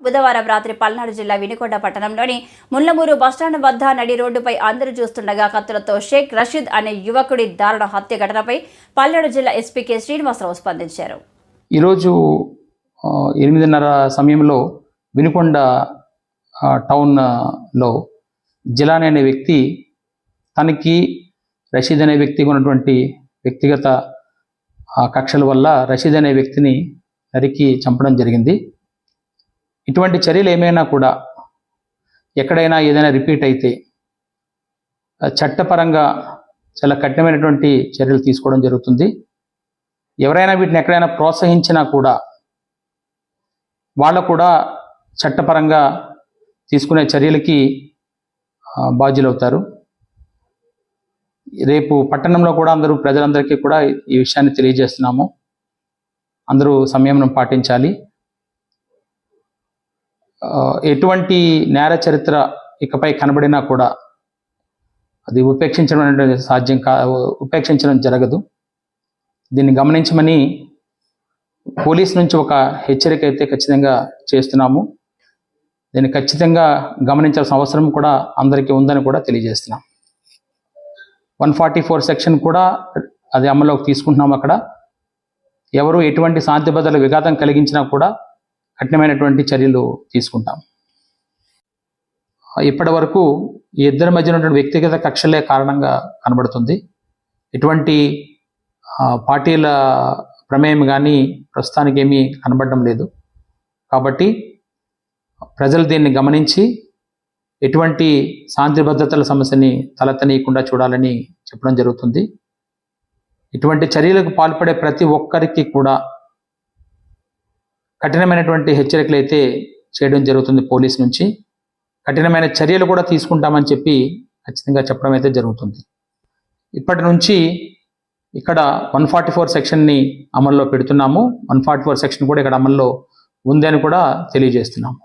బుధవారం రాత్రి పల్నాడు జిల్లా వినుకొండ పట్టణంలోని ముళ్లమూరు బస్టాండ్ వద్ద నడి రోడ్డుపై అందరూ చూస్తుండగా కత్తులతో షేక్ రషీద్ అనే యువకుడి దారుణ హత్య ఘటనపై పల్నాడు జిల్లా ఎస్పీ కె శ్రీనివాసరావు స్పందించారు. ఈరోజు 8:30 సమయంలో వినుకొండ టౌన్లో జిలాని అనే వ్యక్తి తనకి రషీద్ అనే వ్యక్తికి ఉన్నటువంటి వ్యక్తిగత కక్షల వల్ల రషీద్ అనే వ్యక్తిని నరికి చంపడం జరిగింది. ఇటువంటి చర్యలు ఏమైనా కూడా ఎక్కడైనా ఏదైనా రిపీట్ అయితే చట్టపరంగా చాలా కఠినమైనటువంటి చర్యలు తీసుకోవడం జరుగుతుంది. ఎవరైనా వీటిని ఎక్కడైనా ప్రోత్సహించినా కూడా వాళ్ళు కూడా చట్టపరంగా తీసుకునే చర్యలకి బాధ్యులవుతారు. రేపు పట్టణంలో కూడా ప్రజలందరికీ కూడా ఈ విషయాన్ని తెలియజేస్తున్నాము. అందరూ సంయమనం పాటించాలి. ఎటువంటి నేర చరిత్ర ఇకపై కనబడినా కూడా అది ఉపేక్షించడం జరగదు. దీన్ని గమనించమని పోలీస్ నుంచి ఒక హెచ్చరిక అయితే ఖచ్చితంగా చేస్తున్నాము. దీన్ని ఖచ్చితంగా గమనించాల్సిన అవసరం కూడా అందరికీ ఉందని కూడా తెలియజేస్తున్నాం. 144 సెక్షన్ కూడా అది అమల్లోకి తీసుకుంటున్నాం. అక్కడ ఎవరు ఎటువంటి శాంతి భద్రతల విఘాతం కలిగించినా కూడా కఠినమైనటువంటి చర్యలు తీసుకుంటాం. ఇప్పటి వరకు ఈ ఇద్దరి మధ్య ఉన్నటువంటి వ్యక్తిగత కక్షలే కారణంగా కనబడుతుంది. ఎటువంటి పార్టీల ప్రమేయం కానీ ప్రస్తుతానికి ఏమీ కనబడడం లేదు. కాబట్టి ప్రజలు దీన్ని గమనించి ఎటువంటి శాంతి భద్రతల సమస్యని తలెత్తనీయకుండా చూడాలని చెప్పడం జరుగుతుంది. ఇటువంటి చర్యలకు పాల్పడే ప్రతి ఒక్కరికి కూడా కఠినమైనటువంటి హెచ్చరికలు అయితే చేయడం జరుగుతుంది. పోలీస్ నుంచి కఠినమైన చర్యలు కూడా తీసుకుంటామని చెప్పి ఖచ్చితంగా చెప్పడం అయితే జరుగుతుంది. ఇప్పటి నుంచి ఇక్కడ 144 సెక్షన్ని అమల్లో పెడుతున్నాము. 144 సెక్షన్ కూడా ఇక్కడ అమల్లో ఉందని కూడా తెలియజేస్తున్నాము.